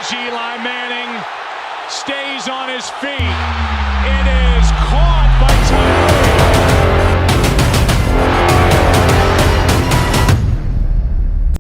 as Eli Manning stays on his feet. It is caught by Tyree.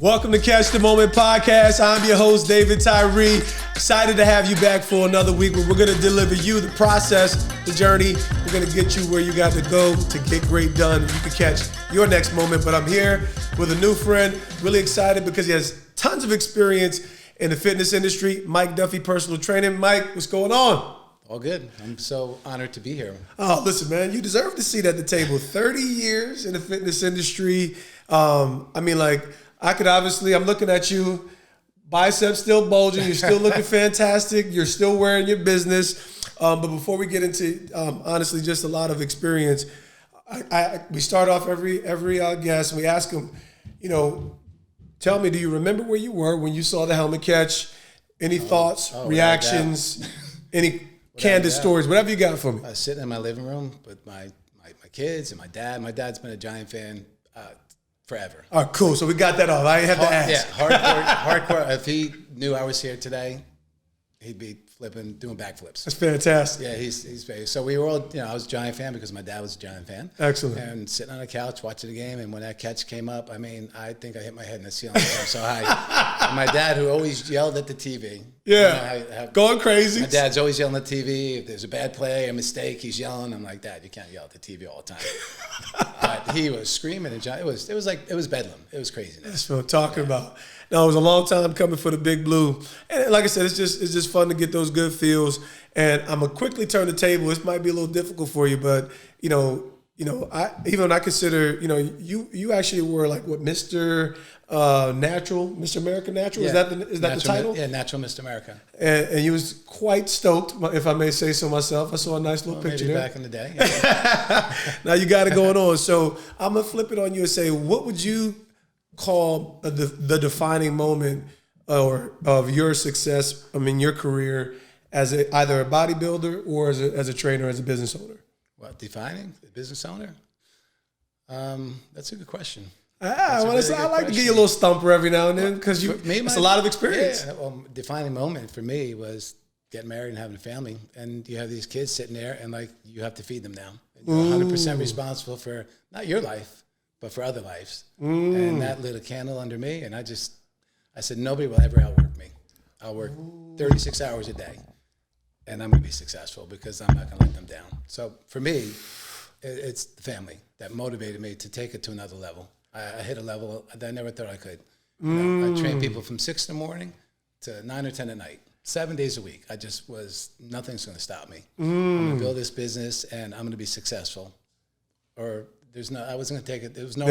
Welcome to Catch the Moment podcast. I'm your host, David Tyree. Excited to have you back for another week where we're going to deliver you the process, the journey. We're going to get you where you got to go to get great done. You can catch your next moment. But I'm here with a new friend, really excited because he has tons of experience in the fitness industry. Mike Duffy, personal training. Mike, what's going on? All good. I'm so honored to be here. Oh, listen, man, you deserve a seat at the table. 30 years in the fitness industry. I could obviously, I'm looking at you, biceps still bulging, you're still looking fantastic, you're still wearing your business. But before we get into, honestly, just a lot of experience, we start off every guest and we ask them, tell me, do you remember where you were when you saw the helmet catch? Any thoughts, reactions, any candid stories, whatever you got for me. I was sitting in my living room with my kids and my dad. My dad's been a Giant fan forever. All right, cool. So we got that off. I didn't have to ask. Yeah, hardcore. If he knew I was here today, he'd be doing backflips. That's fantastic. Yeah, he's very. So we were all, I was a Giant fan because my dad was a Giant fan. Excellent. And sitting on the couch watching the game, and when that catch came up, I think I hit my head in the ceiling. I was so high. And my dad, who always yelled at the TV. Yeah, going crazy. My dad's always yelling at the TV. If there's a bad play, a mistake, he's yelling. I'm like, Dad, you can't yell at the TV all the time. But he was screaming, and it was bedlam. It was craziness. That's what I'm talking about. No, it was a long time coming for the Big Blue, and like I said, it's just fun to get those good feels. And I'm gonna quickly turn the table. This might be a little difficult for you, but I consider you actually were like what Mr. Mr. America Natural. Yeah. Is that the title? Yeah, Natural Mr. America. And you was quite stoked, if I may say so myself. I saw a nice little picture maybe there. Back in the day. Yeah. Now you got it going on. So I'm gonna flip it on you and say, what would you call the defining moment of your success? Your career as either a bodybuilder or as a trainer, as a business owner. What, defining a business owner? That's a good question. I like to give you a little stumper every now and then because it's a lot of experience. Yeah, well, defining moment for me was getting married and having a family, and you have these kids sitting there, and you have to feed them now. And you're 100% responsible for not your life, but for other lives. And that lit a candle under me, and I said, nobody will ever outwork me. I'll work 36 hours a day, and I'm going to be successful because I'm not going to let them down. So for me, it's the family that motivated me to take it to another level. I hit a level that I never thought I could. I trained people from 6 in the morning to 9 or 10 at night, 7 days a week. Nothing's going to stop me. I'm going to build this business, and I'm going to be successful. I wasn't going to take it. There was no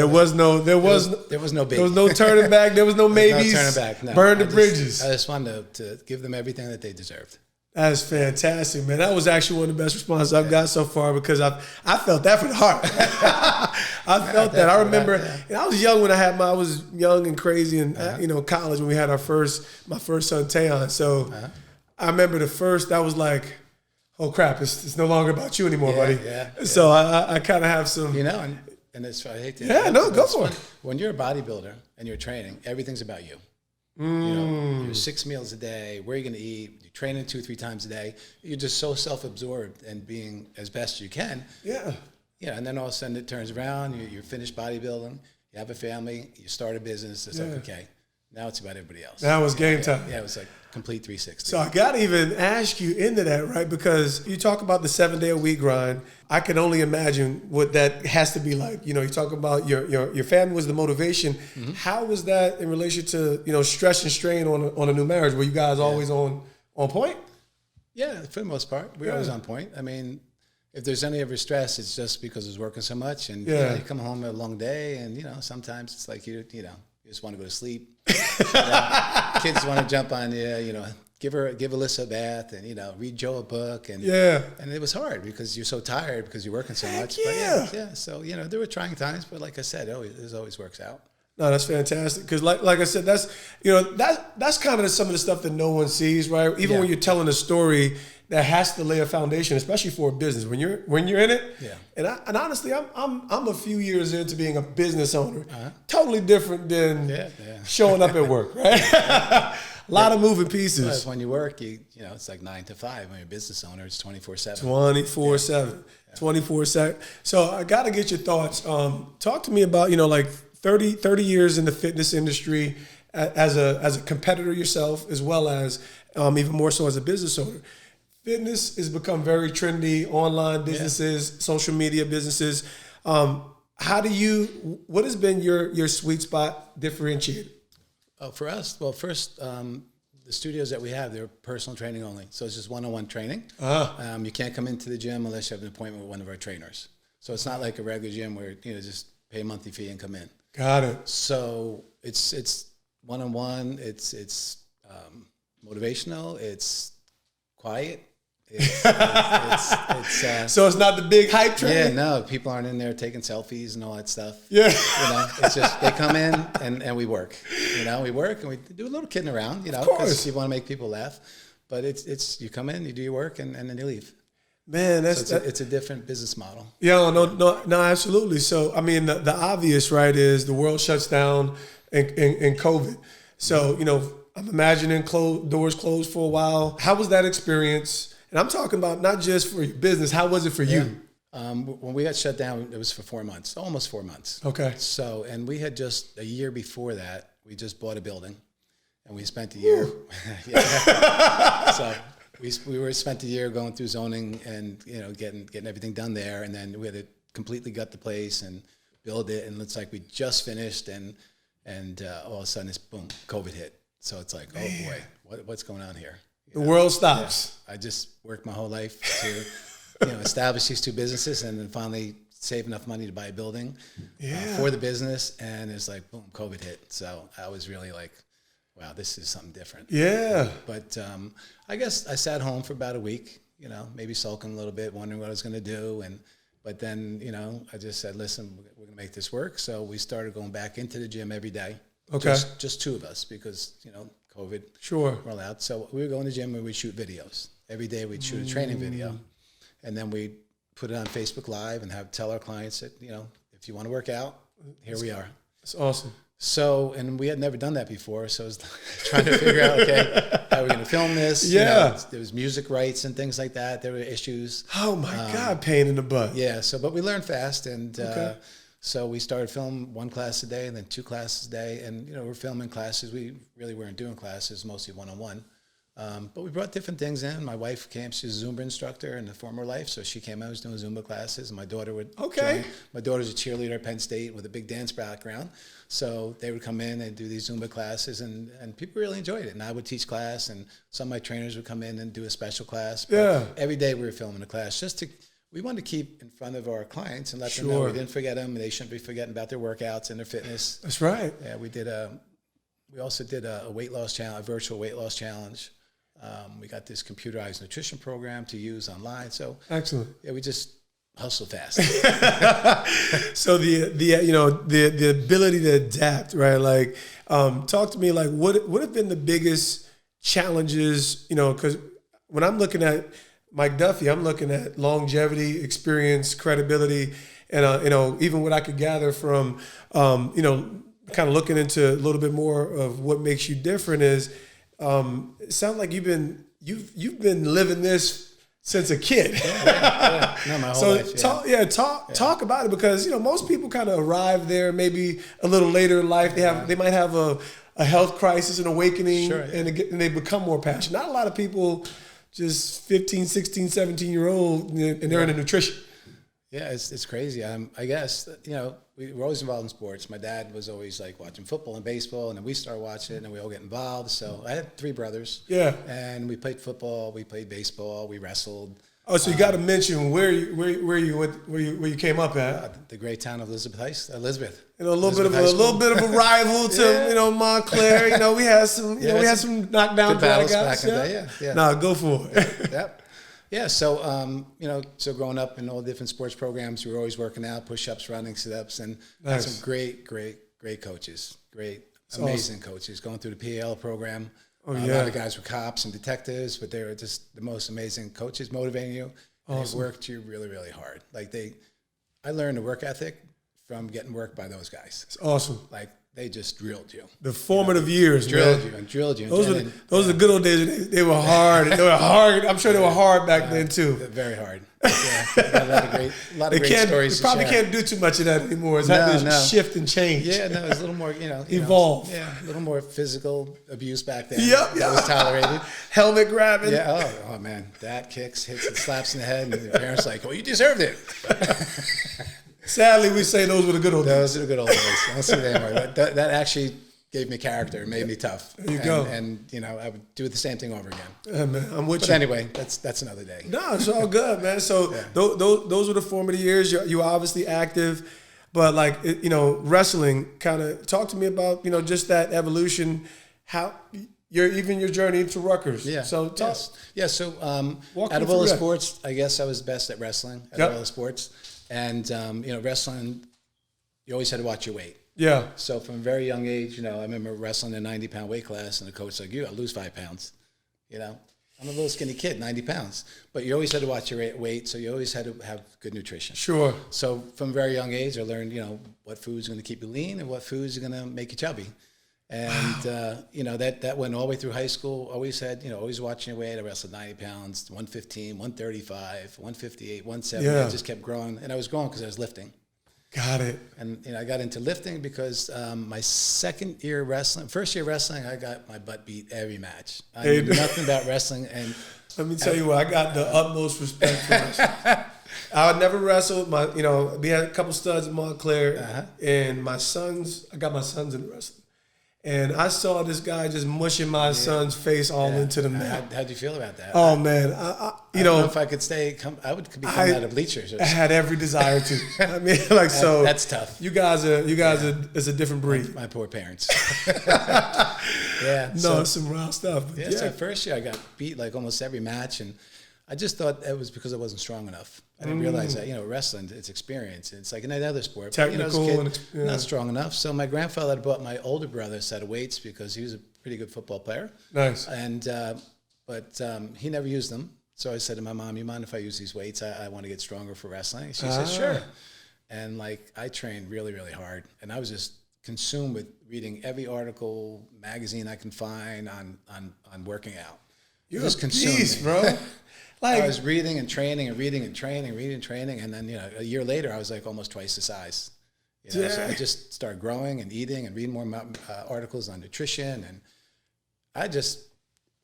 turning back. There was no maybes. No turning back. No. Burn the bridges. I just wanted to give them everything that they deserved. That's fantastic, man. That was actually one of the best responses I've got so far because I felt that from the heart. I felt that. I remember, and I was young when I was young and crazy in college when we had my first son Tayon. So I remember that was like, oh crap, it's no longer about you anymore, buddy. Yeah. So I kind of have some, and it's I hate to. Yeah, no, go for it. When you're a bodybuilder and you're training, everything's about you. You're 6 meals a day. Where are you going to eat? You're training 2-3 times a day. You're just so self-absorbed and being as best you can. Yeah. And then all of a sudden it turns around. You're finished bodybuilding. You have a family. You start a business. It's like, okay, now it's about everybody else. Now it's game time. Yeah, it was like complete 360. So I got to even ask you into that, right? Because you talk about the 7-day-a-week grind. I can only imagine what that has to be like. You talk about your family was the motivation. Mm-hmm. How was that in relation to, stress and strain on a new marriage? Were you guys always on point? Yeah, for the most part. We're always on point. If there's any ever stress, it's just because I was working so much. And you come home a long day and, sometimes it's like, you just want to go to sleep. Kids want to jump on you, give Alyssa a bath and, read Joe a book. And it was hard because you're so tired because you're working so much. Yeah. But So, there were trying times, but like I said, it always works out. No, that's fantastic. Because like I said, that's kind of some of the stuff that no one sees, right? Even when you're telling a story, that has to lay a foundation, especially for a business. When you're in it, and honestly, I'm a few years into being a business owner. Totally different than showing up at work, right? A lot of moving But pieces. when you work, it's like 9 to 5. When you're a business owner, it's 24/7. 24/7. 24/7. So I got to get your thoughts. Talk to me about, like 30 years in the fitness industry as a competitor yourself, as well as even more so as a business owner. Fitness has become very trendy, online businesses, social media businesses. What has been your sweet spot differentiated? For us, well, first, the studios that we have, they're personal training only. So it's just one-on-one training. You can't come into the gym unless you have an appointment with one of our trainers. So it's not like a regular gym where, just pay a monthly fee and come in. Got it. So it's one-on-one. It's motivational. It's quiet. So it's not the big hype train? Yeah, no, people aren't in there taking selfies and all that stuff. Yeah. It's just they come in and we work. We work and we do a little kidding around, because you want to make people laugh. But it's you come in, you do your work, and then you leave. Man, it's a different business model. Yeah, no, absolutely. So, I mean, the obvious, right, is the world shuts down in COVID. So, I'm imagining doors closed for a while. How was that experience? And I'm talking about not just for your business. How was it for you? When we got shut down, it was for 4 months, almost 4 months. Okay. So, and we had just a year before that, we just bought a building, and we spent a year. So we spent a year going through zoning and getting everything done there, and then we had to completely gut the place and build it, and it's like we just finished, and all of a sudden, boom, COVID hit. So it's like, oh boy, what's going on here? The world stops. Yeah. I just worked my whole life to, establish these two businesses, and then finally save enough money to buy a building for the business. And it's like, boom, COVID hit. So I was really like, wow, this is something different. Yeah. But I guess I sat home for about a week, maybe sulking a little bit, wondering what I was going to do. But then, I just said, listen, we're going to make this work. So we started going back into the gym every day. Okay. Just two of us because, COVID. Sure. We're allowed. So we would go in the gym and we'd shoot videos. Every day we'd shoot a training video. And then we'd put it on Facebook Live and tell our clients that, if you want to work out, here we are. That's awesome. So, and we had never done that before. So I was trying to figure out, okay, how are we going to film this? Yeah. There was music rights and things like that. There were issues. Oh my God, pain in the butt. Yeah. So, but we learned fast. And so we started filming 1 class a day and then 2 classes a day. And, we're filming classes. We really weren't doing classes, mostly one-on-one. But we brought different things in. My wife came. She's a Zumba instructor in the former life. So she came. I was doing Zumba classes. And my daughter would join. My daughter's a cheerleader at Penn State with a big dance background. So they would come in and do these Zumba classes. And people really enjoyed it. And I would teach class. And some of my trainers would come in and do a special class. But every day we were filming a class we wanted to keep in front of our clients and let them know we didn't forget them. And they shouldn't be forgetting about their workouts and their fitness. That's right. Yeah, we also did a weight loss challenge, a virtual weight loss challenge. We got this computerized nutrition program to use online. So excellent. Yeah, we just hustle fast. So the ability to adapt, right? Like, talk to me. Like, what have been the biggest challenges? Because when I'm looking at Mike Duffy, I'm looking at longevity, experience, credibility, and even what I could gather from kind of looking into a little bit more of what makes you different is. It sounds like you've been living this since a kid. Yeah. No, my whole life. Talk about it because most people kind of arrive there maybe a little later in life. They might have a health crisis, an awakening, and they become more passionate. Not a lot of people, just 15, 16, 17-year-old, and they're into nutrition. Yeah, it's crazy. I guess, we were always involved in sports. My dad was always like watching football and baseball, and then we started watching it, and we all get involved. So I had 3 brothers. Yeah. And we played football, we played baseball, we wrestled. Oh, so you got to mention where you came up at. The great town of Elizabeth. A little bit of a rival to Montclair. We had some we had some knockdown battles back in the day. Yeah. Nah, go for it. Yep. Yeah, so so growing up in all different sports programs, we were always working out, push-ups, running, sit-ups, and had some great coaches, amazing coaches. Going through the PAL program, a lot of guys were cops and detectives, but they were just the most amazing coaches, motivating you. And they worked you really, really hard. Like I learned a work ethic from getting worked by those guys. It's awesome. Like they just drilled you. The formative years, Drilled man. you and drilled you. Those are the good old days. They were hard. They were hard. I'm sure they were hard back then too. Very hard. Yeah, got a lot of great stories. They probably can't do too much of that anymore. It's having to shift and change. Yeah, no, it was a little more, evolve. Yeah, a little more physical abuse back then. Yep, that was tolerated. Helmet grabbing. Yeah. Oh man, that kicks, hits, and slaps in the head, and the parents like, well, you deserved it. Sadly, we say those were the good old days. Those are the good old days. I don't see that anymore. That actually gave me character, made me tough. There you go. And I would do the same thing over again. Yeah, man, I'm with But you. anyway, that's another day. No, it's all good, man. So those were the formative years. You were obviously active, but like wrestling. Kind of talk to me about just that evolution. How your journey to Rutgers. Yeah. So talk. Yeah. So Walk out me of all through the that. sports, I guess I was best at wrestling. Out of all the sports, and wrestling, you always had to watch your weight. Yeah. So from a very young age, I remember wrestling a 90-pound weight class, and the coach was like, "You got to lose 5 pounds." I'm a little skinny kid, 90 pounds, but you always had to watch your weight, so you always had to have good nutrition. Sure. So from a very young age, I learned, what foods are going to keep you lean and what foods are going to make you chubby. And, that went all the way through high school. Always had, always watching your weight. I wrestled 90 pounds, 115, 135, 158, 170. Yeah. I just kept growing. And I was growing because I was lifting. Got it. And I got into lifting because my first year wrestling, I got my butt beat every match. I knew nothing about wrestling. And Let me tell you what, I got the utmost respect for wrestling. I would never wrestle. We had a couple studs in Montclair, and I got my sons in wrestling. And I saw this guy just mushing my son's face all into the mat. How'd you feel about that? Oh man, I don't know if I could I would be coming out of bleachers. I had every desire to. I mean, so that's tough. You guys are it's a different breed. My poor parents. It's some raw stuff. Yeah, so first year I got beat like almost every match, and I just thought it was because I wasn't strong enough. I didn't realize that, wrestling, it's experience. It's like any other sport. Technical. But, as a kid, not strong enough. So my grandfather had bought my older brother a set of weights because he was a pretty good football player. Nice. And but he never used them. So I said to my mom, "You mind if I use these weights? I want to get stronger for wrestling." She said, "Sure." And I trained really, really hard. And I was just consumed with reading every article, magazine I can find on working out. You're just consumed, bro. I was reading and training, and then a year later I was like almost twice the size. So I just started growing and eating and reading more articles on nutrition, and I just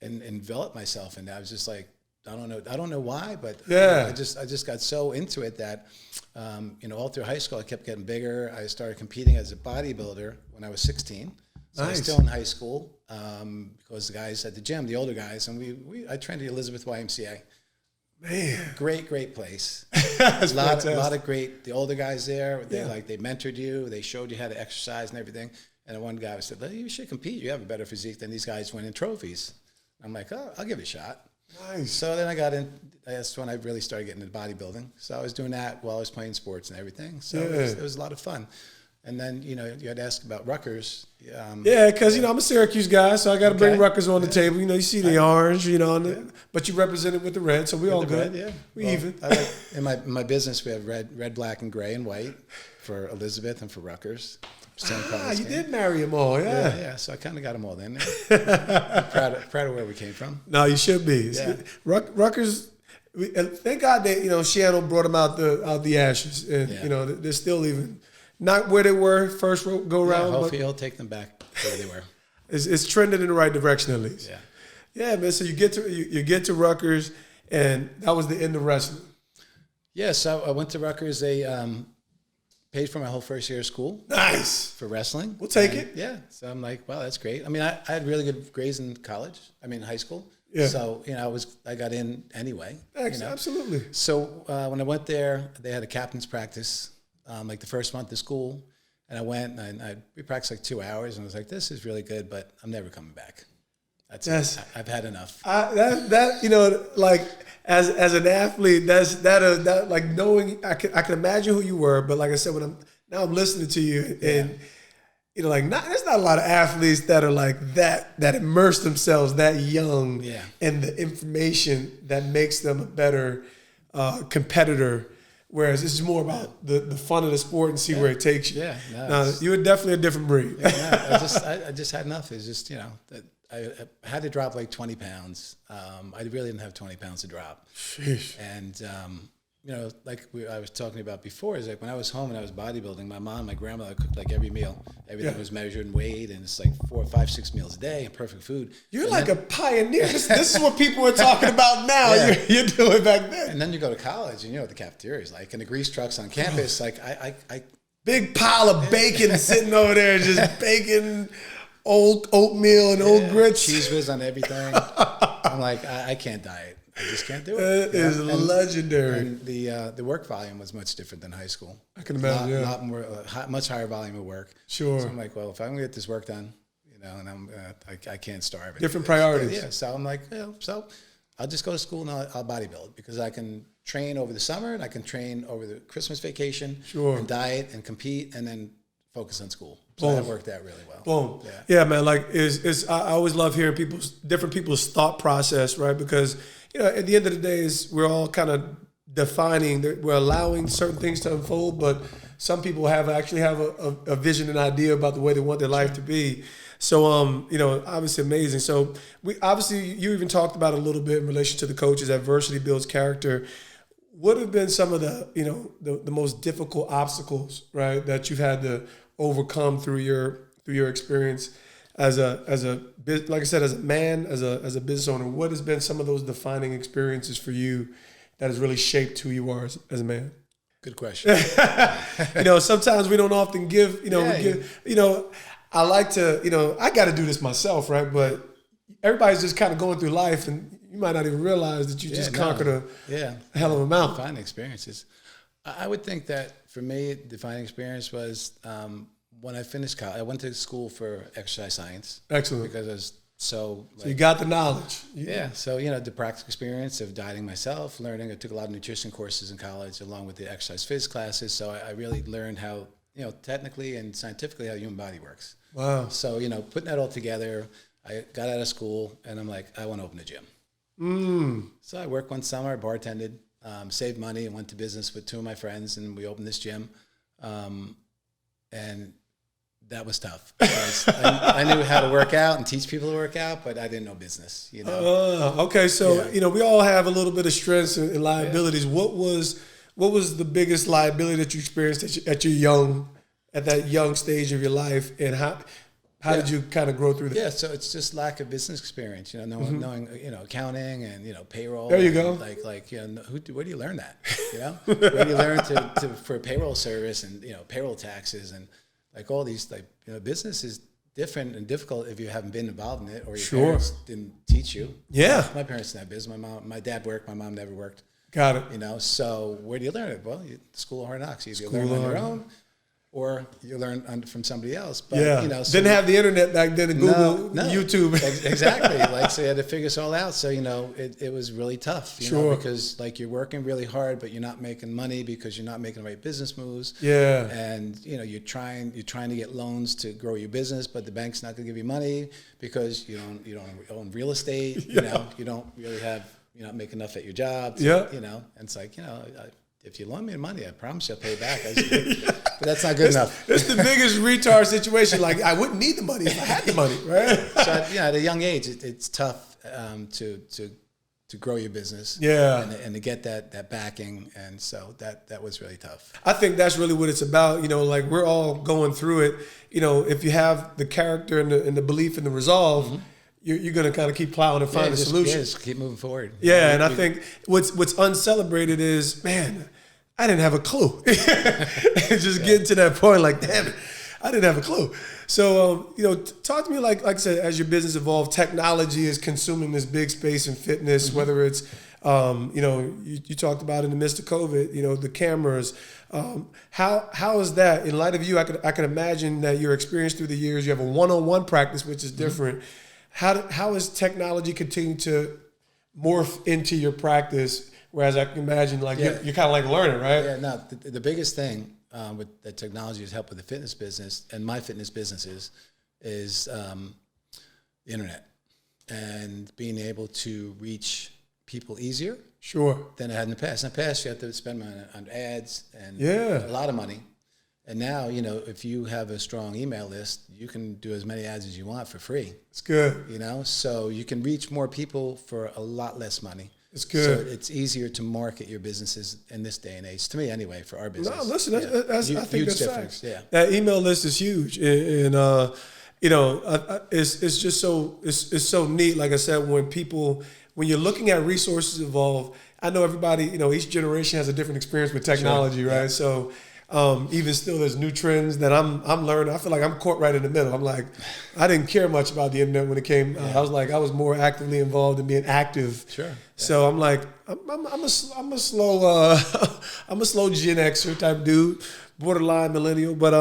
enveloped myself, and I was just like, I don't know why, but I just got so into it that all through high school I kept getting bigger. I started competing as a bodybuilder when I was 16. So I was still in high school because the guys at the gym, the older guys, and I trained at the Elizabeth YMCA. Man, great place. That's a lot of great. The older guys there, they mentored you. They showed you how to exercise and everything. And one guy said, "You should compete. You have a better physique than these guys winning trophies." I'm like, "Oh, I'll give it a shot." Nice. So then I got in. That's when I really started getting into bodybuilding. So I was doing that while I was playing sports and everything. So it was a lot of fun. And then, you had asked about Rutgers. Because, I'm a Syracuse guy, so I got to bring Rutgers on the table. You see the orange, but you represented with the red, so we all good. We even. In my business, we have red, black, and gray and white for Elizabeth and for Rutgers. You did marry them all, yeah. So I kind of got them all in there. proud of where we came from. No, you should be. Yeah. Rutgers. Thank God that Shannon brought them out the ashes, and they're still even. Not where they were first go around. Hopefully he'll take them back where they were. It's trending in the right direction at least. Yeah, man. So you get to Rutgers, and that was the end of wrestling. Yeah, so I went to Rutgers. They paid for my whole first year of school. Nice. For wrestling. We'll take it. Yeah. So I'm like, wow, that's great. I mean, I had really good grades in high school. Yeah. So I got in anyway. Absolutely. So when I went there, they had a captain's practice. Like the first month of school, and I went and we practiced like 2 hours, and I was like, "This is really good, but I'm never coming back. That's it. I've had enough." Like as an athlete, that like knowing I can imagine who you were, but like I said, when I'm listening to you, and there's not a lot of athletes that are like that immerse themselves that young, in the information that makes them a better competitor. Whereas this is more about the fun of the sport and see where it takes you. Yeah, no, Now, you were definitely a different breed. Yeah, no, I just had enough. It's just, you know, that I had to drop like 20 pounds. I really didn't have 20 pounds to drop. Sheesh. And, you know, like I was talking about before, is like when I was home and I was bodybuilding, my mom, my grandmother cooked like every meal. Everything was measured and weighed, and it's like 4, 5, 6 meals a day and perfect food. You're and like then, a pioneer. This is what people are talking about now. Yeah. You're doing back then. And then you go to college, and you know what the cafeteria is like, and the grease trucks on campus. Like I Big pile of bacon sitting over there, just baking old oatmeal and old grits. Cheese whiz on everything. I'm like, I can't diet. I just can't do it. That is legendary. And the work volume was much different than high school. I can imagine. A lot more, much higher volume of work. Sure. So I'm like, well, if I'm gonna get this work done, you know, and I can't starve. Different priorities. Yeah. So I'm like, so I'll just go to school and I'll bodybuild, because I can train over the summer and I can train over the Christmas vacation. Sure. And diet and compete and then focus on school. So that worked out really well. Boom. Yeah, man. Like, I always love hearing different people's thought process, right? Because, you know, at the end of the day, we're all kind of defining that we're allowing certain things to unfold, but some people actually have a vision and idea about the way they want their life to be. So, you know, obviously amazing. So you even talked about a little bit in relation to the coaches. Adversity builds character. What have been some of the, you know, the most difficult obstacles, right, that you've had to overcome through your experience as a like I said, as a man, as a business owner? What has been some of those defining experiences for you that has really shaped who you are as a man? Good question. You know, sometimes we don't often give, you know, you know, I like to, you know, I got to do this myself, right? But everybody's just kind of going through life, and you might not even realize that you just conquered a hell of a mountain. Defining experiences. I would think that for me, defining experience was when I finished college. I went to school for exercise science. Excellent. Because I was so you got the knowledge. Yeah. So, you know, the practical experience of dieting myself, learning. I took a lot of nutrition courses in college along with the exercise physics classes. So I really learned how, you know, technically and scientifically how the human body works. Wow. So, you know, putting that all together, I got out of school and I'm like, I want to open a gym. So I worked one summer, I bartended, saved money and went to business with 2 of my friends, and we opened this gym. And that was tough. I knew how to work out and teach people to work out, but I didn't know business, you know. Okay. So, you know, we all have a little bit of strengths and liabilities. Yeah. What was the biggest liability that you experienced at that young stage of your life, and how did you kind of grow through that? Yeah, so it's just lack of business experience, you know, knowing you know, accounting and, you know, payroll. There you go. Like you know, where do you learn that? You know, where do you learn for payroll service and, you know, payroll taxes and like all these, like, you know, business is different and difficult if you haven't been involved in it or your parents didn't teach you. Yeah, my parents didn't have business. My dad worked. My mom never worked. Got it. You know, so where do you learn it? Well, school of hard knocks. You learn on your own, or you learn from somebody else. But, you know, so didn't have the internet back then, and Google, YouTube. Exactly. Like, so you had to figure this all out. So, you know, it was really tough, you know, because like you're working really hard, but you're not making money because you're not making the right business moves. Yeah. And, you know, you're trying to get loans to grow your business, but the bank's not going to give you money because you don't own real estate. You know, you don't really have, you're not making enough at your job. You know, and it's like, you know, if you loan me the money, I promise you I'll pay you back. But that's not good enough. It's the biggest retard situation. Like, I wouldn't need the money if I had the money, right? So, at a young age, it's tough to grow your business. Yeah. And to get that backing. And so that was really tough. I think that's really what it's about. You know, like, we're all going through it. You know, if you have the character and the belief and the resolve, you're going to kind of keep plowing and find a solution. Just keep moving forward. Yeah, and I think what's uncelebrated is, man, I didn't have a clue. Just getting to that point, like, damn it, I didn't have a clue. So, you know, talk to me, like I said, as your business evolved, technology is consuming this big space in fitness, whether it's, you know, you talked about in the midst of COVID, you know, the cameras. How is that, in light of you? I can imagine that your experience through the years, you have a one-on-one practice, which is different. How is technology continuing to morph into your practice? Whereas I can imagine, like, you're kind of like learning, right? Yeah, no, the biggest thing with the technology has helped with the fitness business and my fitness businesses is the internet and being able to reach people easier Sure. than it had in the past. In the past, you had to spend money on ads and Yeah. a lot of money. And now, you know, if you have a strong email list, you can do as many ads as you want for free. It's good. You know, so you can reach more people for a lot less money. It's good. So it's easier to market your businesses in this day and age. To me, anyway, for our business. No, listen, that's I think Huge that's difference. facts. Yeah. That email list is huge, and you know, it's just so it's so neat. Like I said, when you're looking at resources involved, I know everybody, you know, each generation has a different experience with technology, Sure. right? Yeah. So. Even still, there's new trends that I'm learning. I feel like I'm caught right in the middle. I'm like, I didn't care much about the internet when it came. I was more actively involved in being active. Sure. Yeah. So I'm like, I'm a slow I'm a slow Gen Xer type dude, borderline millennial. But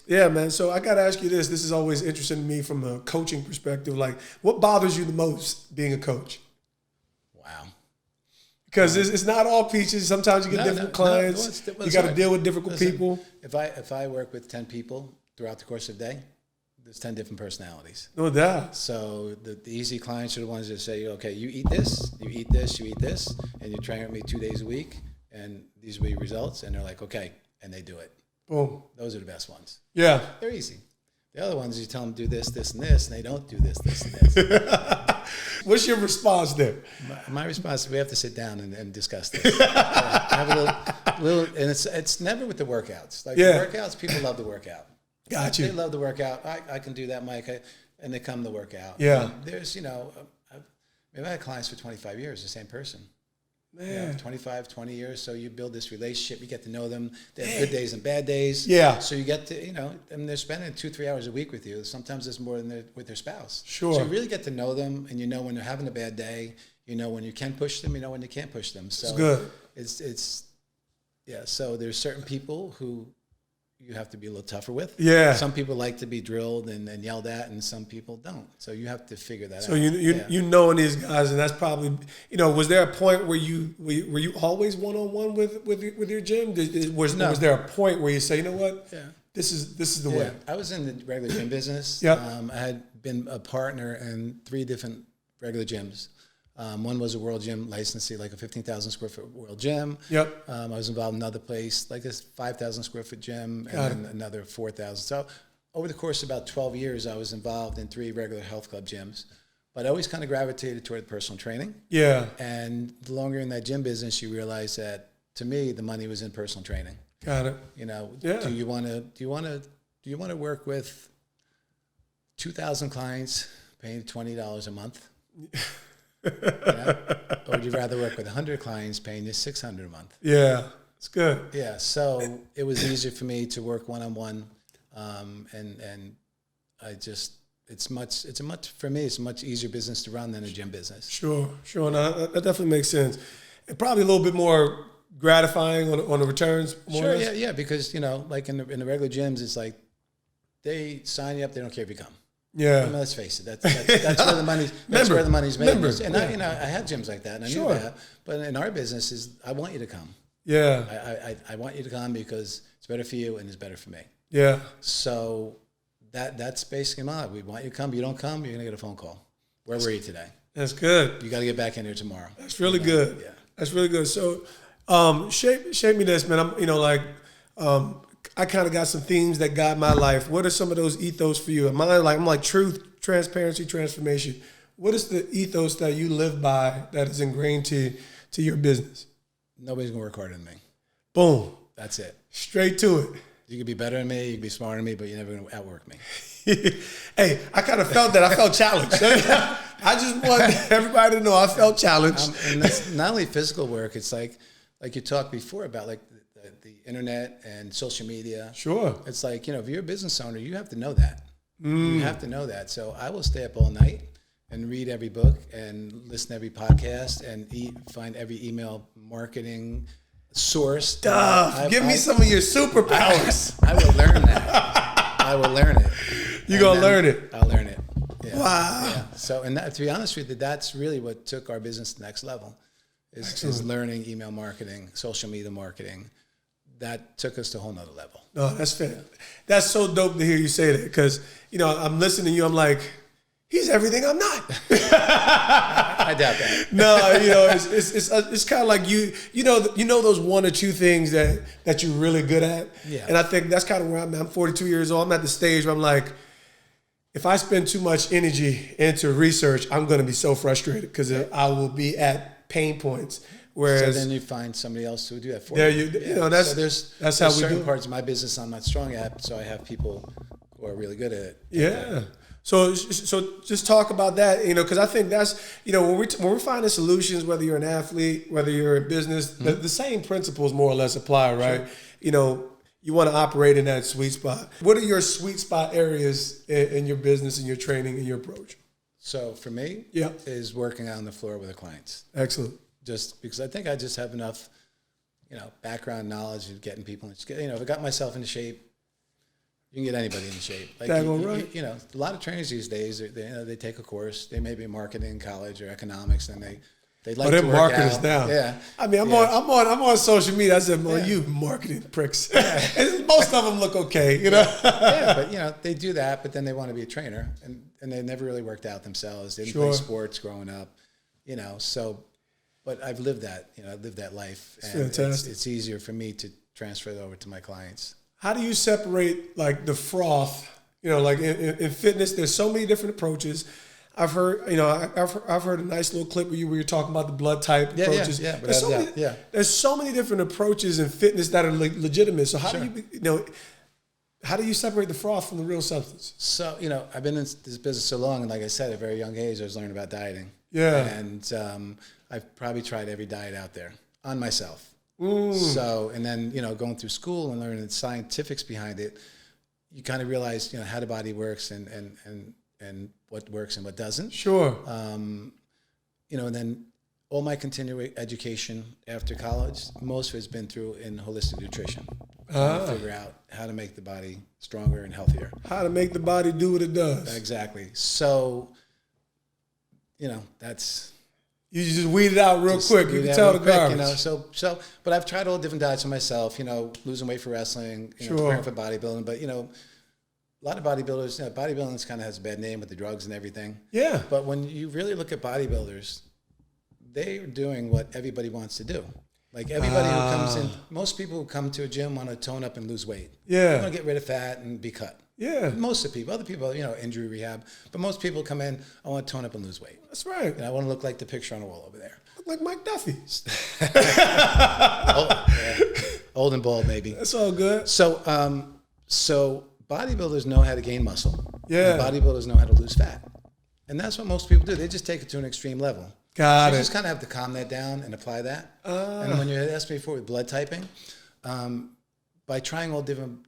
yeah, man. So I got to ask you this. This is always interesting to me from a coaching perspective. Like, what bothers you the most being a coach? Wow. Because it's not all peaches. Sometimes you get different clients. You got to deal with difficult people. If I work with 10 people throughout the course of the day, there's 10 different personalities. No doubt. So the easy clients are the ones that say, okay, you eat this, you eat this, you eat this, and you train with me 2 days a week, and these will be your results. And they're like, okay, and they do it. Boom. Those are the best ones. Yeah. They're easy. The other ones, you tell them do this, this, and this, and they don't do this, this, and this. What's your response there? My response is we have to sit down and discuss this. Have a little, and it's never with the workouts. Like the workouts, people love to work out. Got you. They love to work out. I can do that, Mike. And they come to work out. Yeah. And there's, you know, I've had clients for 25 years, the same person. Man. You know, 25, 20 years. So you build this relationship. You get to know them. They have good days and bad days. Yeah. So you get to, you know, and they're spending 2-3 hours a week with you. Sometimes it's more than with their spouse. Sure. So you really get to know them, and you know when they're having a bad day. You know when you can push them. You know when you can't push them. So it's good. It's yeah. So there's certain people who you have to be a little tougher with. Yeah. Some people like to be drilled and yelled at, and some people don't. So you have to figure that out. So you knowing these guys, and that's probably, you know, was there a point where were you always one-on-one with your gym? Was there a point where you say, you know what? Yeah. This is the way. I was in the regular gym business. Yeah. I had been a partner in 3 different regular gyms. One was a world gym licensee, like a 15,000 square foot world gym. Yep. I was involved in another place, like a 5,000 square foot gym, and then another 4,000. So over the course of about 12 years, I was involved in 3 regular health club gyms. But I always kind of gravitated toward personal training. Yeah. And the longer in that gym business, you realize that, to me, the money was in personal training. Got it. You know, Yeah. do you want to work with 2,000 clients paying $20 a month? Yeah? Or would you rather work with 100 clients paying you $600 a month? Yeah. It's good. Yeah. So it was easier for me to work one-on-one, and I just for me it's a much easier business to run than a gym business. Sure. No, that definitely makes sense. And probably a little bit more gratifying on the returns. Sure. Yeah. Because, you know, like in the regular gyms, it's like they sign you up, they don't care if you come. Yeah. I mean, let's face it. That's where the money's. That's where the money's made. And I had gyms like that, and I knew that. But in our business, I want you to come. Yeah. I want you to come because it's better for you and it's better for me. Yeah. So that's basically my life. We want you to come. You don't come, you're gonna get a phone call. Where were you today? That's good. You got to get back in here tomorrow. That's really good. Yeah. That's really good. So, shape me this, man. I kind of got some themes that guide my life. What are some of those ethos for you? I'm like truth, transparency, transformation. What is the ethos that you live by that is ingrained to your business? Nobody's gonna work harder than me. Boom. That's it. Straight to it. You could be better than me, you could be smarter than me, but you're never gonna outwork me. Hey, I kind of felt that. I felt challenged. I just want everybody to know I felt challenged. And that's not only physical work. It's like you talked before about like the internet and social media. Sure. It's like, you know, if you're a business owner, you have to know that. You have to know that. So I will stay up all night and read every book and listen to every podcast and find every email marketing source. Give me some of your superpowers. I will learn that. I will learn it. You're going to learn it. I'll learn it. Yeah. Wow. Yeah. So, and that, to be honest with you, that's really what took our business to the next level is learning email marketing, social media marketing. That took us to a whole nother level. No, that's fair. That's so dope to hear you say that because, you know, I'm listening to you. I'm like, he's everything I'm not. I doubt that. No, it's kind of like you know those one or two things that you're really good at. Yeah. And I think that's kind of where I'm at. I'm 42 years old. I'm at the stage where I'm like, if I spend too much energy into research, I'm going to be so frustrated because I will be at pain points. Whereas so then you find somebody else who would do that for you. That's how we certain do. parts of my business I'm not strong at, so I have people who are really good at it. Yeah. So just talk about that, because I think that's, when we're finding solutions, whether you're an athlete, whether you're in business, the same principles more or less apply, right? Sure. You want to operate in that sweet spot. What are your sweet spot areas in your business and your training and your approach? So for me, is working on the floor with the clients. Excellent. Just because I think I just have enough, background knowledge of getting people in shape. If I got myself into shape, you can get anybody in shape. Like right. A lot of trainers these days, they take a course. They may be in marketing college or economics, and they like to work marketers out. now. Yeah, I mean, I'm on social media. I said, "Well, you marketing pricks." And most of them look okay, Yeah, but they do that, but then they want to be a trainer, and they never really worked out themselves. They didn't play sports growing up, So, but I've lived that. I've lived that life, and it's easier for me to transfer it over to my clients. How do you separate like the froth? Like in fitness, there's so many different approaches. I've heard, I've heard a nice little clip where you're talking about the blood type approaches. Yeah. There's so many different approaches in fitness that are legitimate. So how do you separate the froth from the real substance? So I've been in this business so long, and like I said, at a very young age, I was learning about dieting. Yeah, and I've probably tried every diet out there on myself. So, and then, going through school and learning the scientifics behind it, you kind of realize, how the body works and what works and what doesn't. Sure. And then all my continuing education after college, most of it's been through in holistic nutrition. Trying to figure out how to make the body stronger and healthier. How to make the body do what it does. Exactly. So, that's... You just weed it out real quick. You can tell the garbage. But I've tried all different diets for myself, losing weight for wrestling, preparing for bodybuilding. But, a lot of bodybuilders, bodybuilding kind of has a bad name with the drugs and everything. Yeah. But when you really look at bodybuilders, they're doing what everybody wants to do. Like everybody who comes in, most people who come to a gym want to tone up and lose weight. Yeah. They want to get rid of fat and be cut. Yeah. Most of the people, other people, injury rehab. But most people come in, I want to tone up and lose weight. That's right. And I want to look like the picture on the wall over there. Look like Mike Duffy. Old and bald, maybe. That's all good. So bodybuilders know how to gain muscle. Yeah. And bodybuilders know how to lose fat. And that's what most people do. They just take it to an extreme level. Got it. You just kind of have to calm that down and apply that. And when you asked me before with blood typing, by trying all different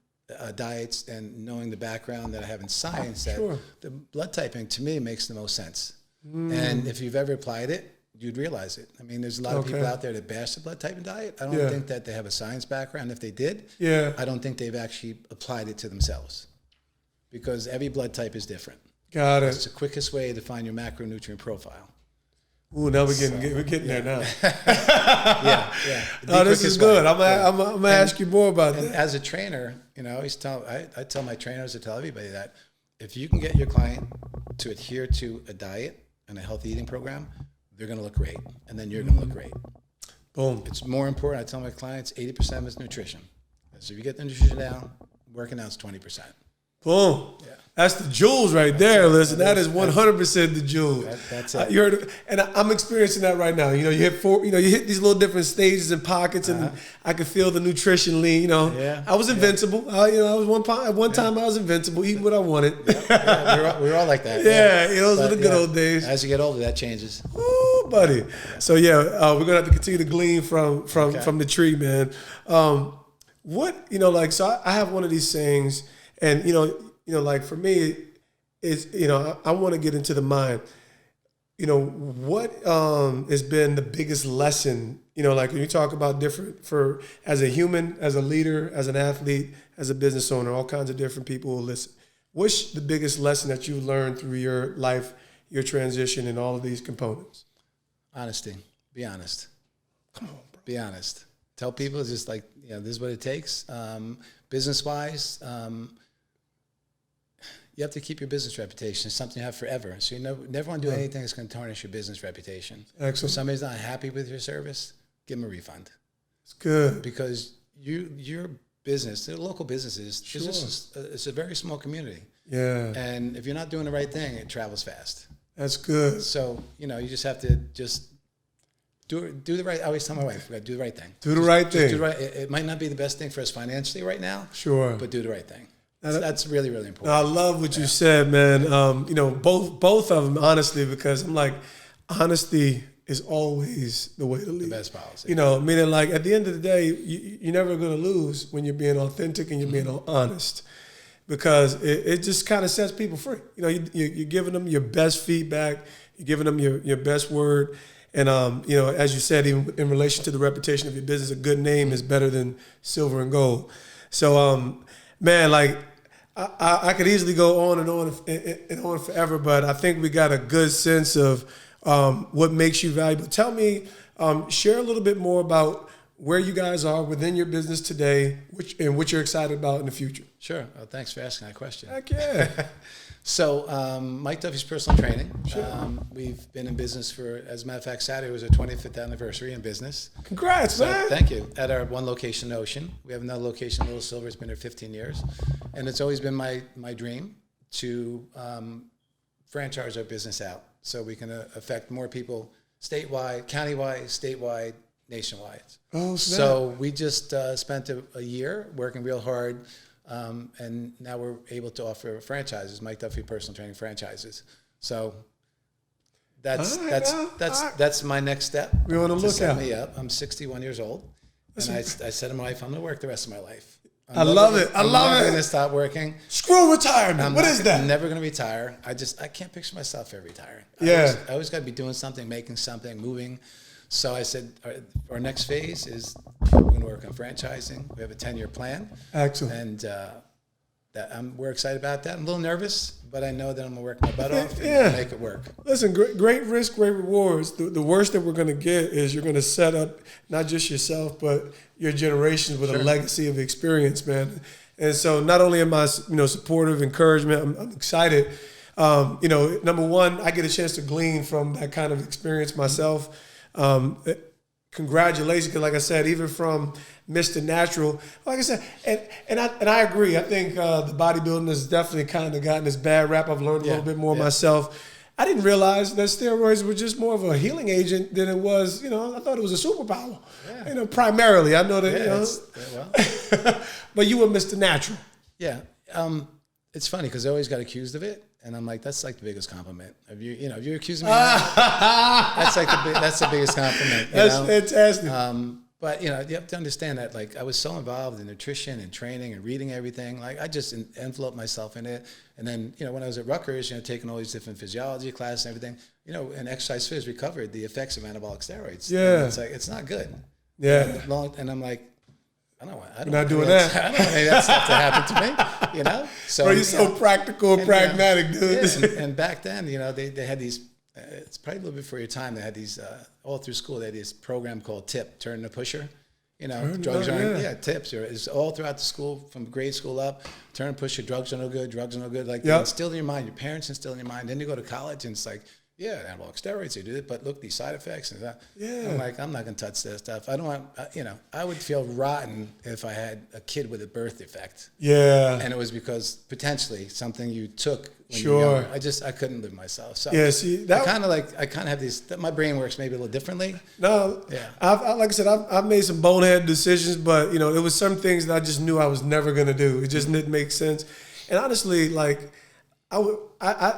diets and knowing the background that I have in science, that the blood typing to me makes the most sense. And if you've ever applied it, you'd realize it. I mean, there's a lot of people out there that bash the blood typing diet. I don't think that they have a science background. If they did, I don't think they've actually applied it to themselves, because every blood type is different. Got it. It's the quickest way to find your macronutrient profile. Ooh, now we're getting there now. Yeah. Oh, this is good. I'm gonna ask you more about that. As a trainer, I tell my trainers, I tell everybody that if you can get your client to adhere to a diet and a healthy eating program, they're going to look great, and then you're going to look great. Boom. It's more important. I tell my clients 80% is nutrition. So if you get the nutrition down, working out's 20%. Boom. Yeah. That's the jewels right there. Listen, that is 100% the jewels. That's it. You heard, and I'm experiencing that right now. You hit you hit these little different stages and pockets, and I can feel the nutrition lean. I was invincible. I was one time I was invincible, eating what I wanted. We were all like that. Those were the good old days. As you get older, that changes. Ooh, buddy. So we're gonna have to continue to glean from the tree, man. So I have one of these sayings, and like for me, it's I want to get into the mind. What has been the biggest lesson? Like when you talk about different as a human, as a leader, as an athlete, as a business owner, all kinds of different people will listen. What's the biggest lesson that you've learned through your life, your transition, and all of these components? Honesty. Be honest. Come on, bro. Be honest. Tell people it's just like, this is what it takes. Business-wise, you have to keep your business reputation. It's something you have forever. So you never want to do anything that's going to tarnish your business reputation. Excellent. If somebody's not happy with your service, give them a refund. It's good. Because your business, the local businesses, it's a very small community. Yeah. And if you're not doing the right thing, it travels fast. That's good. So, you just have to just do the right. I always tell my wife, we got to do the right thing. Do the right thing. Do the right. It might not be the best thing for us financially right now. Sure. But do the right thing. That's really, really important. I love what you said, man. Both of them, honestly, because I'm like, honesty is always the way to lead. The best policy. Meaning like at the end of the day, you're never going to lose when you're being authentic and you're being honest, because it just kind of sets people free. You're giving them your best feedback, you're giving them your best word. And, as you said, even in relation to the reputation of your business, a good name is better than silver and gold. So, man, like I could easily go on and on forever, but I think we got a good sense of what makes you valuable. Tell me, share a little bit more about where you guys are within your business today, and what you're excited about in the future. Sure. Well, thanks for asking that question. Heck yeah. So, Mike Duffy's personal training. Sure. We've been in business for, as a matter of fact, Saturday was our 25th anniversary in business. Congrats, man. Thank you. At our one location, Ocean. We have another location, Little Silver. It's been there 15 years. And it's always been my dream to franchise our business out so we can affect more people statewide, countywide, statewide, nationwide. Oh, snap. So we just spent a year working real hard. And now we're able to offer franchises, Mike Duffy personal training franchises. So that's my next step. We want to look set out. Me up. I'm 61 years old, and I said to my wife, I'm going to work the rest of my life. I love it. I'm never going to stop working. Screw retirement. What is that? I'm never going to retire. I can't picture myself ever retiring. Yeah. I always got to be doing something, making something, moving. So I said, our next phase is we're going to work on franchising. We have a 10-year plan. Excellent. And we're excited about that. I'm a little nervous, but I know that I'm going to work my butt off and make it work. Listen, great risk, great rewards. The worst that we're going to get is you're going to set up not just yourself, but your generations with a legacy of experience, man. And so not only am I, supportive, encouragement, I'm excited. Number one, I get a chance to glean from that kind of experience myself. Congratulations, because like I said, even from Mr. Natural, like I said, and I agree. I think the bodybuilding has definitely kind of gotten this bad rap. I've learned a little bit more myself. I didn't realize that steroids were just more of a healing agent than it was. I thought it was a superpower. Yeah. Primarily, I know that. But you were Mr. Natural. Yeah. It's funny because I always got accused of it. And I'm like, that's like the biggest compliment. If you're accusing me, that's the biggest compliment. That's fantastic. But you have to understand that, like, I was so involved in nutrition and training and reading everything. Like, I just enveloped myself in it. And then, when I was at Rutgers, taking all these different physiology classes and everything, and exercise phys recovered the effects of anabolic steroids. Yeah. And it's like, it's not good. Yeah. And I'm like, I don't want not doing that. I don't want any of that stuff to happen to me, So Bro, you're so practical and pragmatic, dude. Yeah, and back then, they had these. It's probably a little bit before your time. They had these all through school. They had this program called TIP, Turn the Pusher. Drugs aren't. TIPs. It's all throughout the school, from grade school up. Turn the pusher. Drugs are no good. Drugs are no good. Like, they instill in your mind. Your parents instill in your mind. Then you go to college, and it's like, anabolic steroids, they do it, but look, these side effects and that. Yeah. I'm like, I'm not going to touch that stuff. I don't want, I would feel rotten if I had a kid with a birth defect. Yeah. And it was because potentially something you took when you were younger. I couldn't live myself. So see, I kind of have these, my brain works maybe a little differently. No. Yeah. Like I said, I've made some bonehead decisions, but, there was some things that I just knew I was never going to do. It just didn't make sense. And honestly, like, I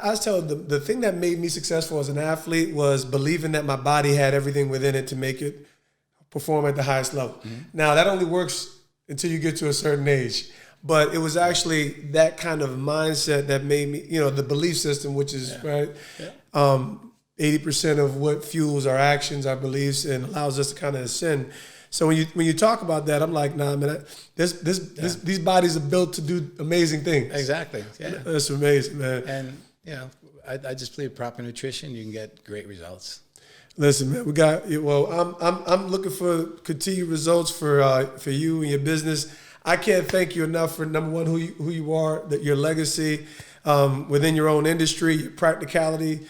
was telling the thing that made me successful as an athlete was believing that my body had everything within it to make it perform at the highest level. Mm-hmm. Now, that only works until you get to a certain age. But it was actually that kind of mindset that made me, the belief system, which is, 80% of what fuels our actions, our beliefs, and allows us to kind of ascend. So when you talk about that, I'm like, nah, man, these bodies are built to do amazing things. Exactly. Yeah. That's amazing, man. And I just believe proper nutrition, you can get great results. Listen, man, I'm looking for continued results for you and your business. I can't thank you enough for, number one, who you are, your legacy. within your own industry, your practicality.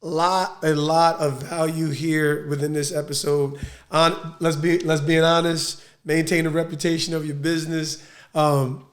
A lot of value here within this episode. Let's be honest. Maintain the reputation of your business. Honestly,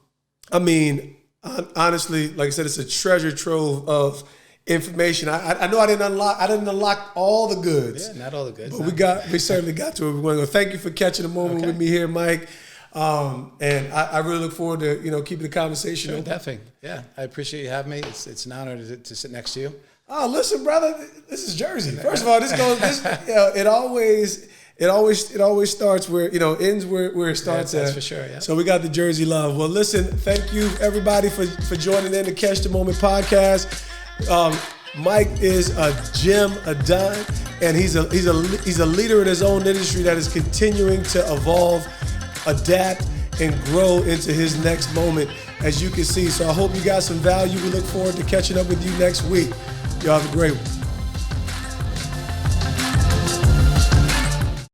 like I said, it's a treasure trove of information. I know I didn't unlock all the goods. Yeah, not all the goods. But we certainly got to it. We want to thank you for catching a moment with me here, Mike. And I really look forward to keeping the conversation open. Definitely. Yeah, I appreciate you having me. It's an honor to sit next to you. Oh, listen, brother, this is Jersey. First of all, it always starts where ends where it starts. That's for sure. Yeah. So we got the Jersey love. Well, listen, thank you everybody for joining in the Catch the Moment podcast. Mike is a gem, a dime, and he's a leader in his own industry that is continuing to evolve, adapt, and grow into his next moment, as you can see. So I hope you got some value. We look forward to catching up with you next week. Y'all have a great one.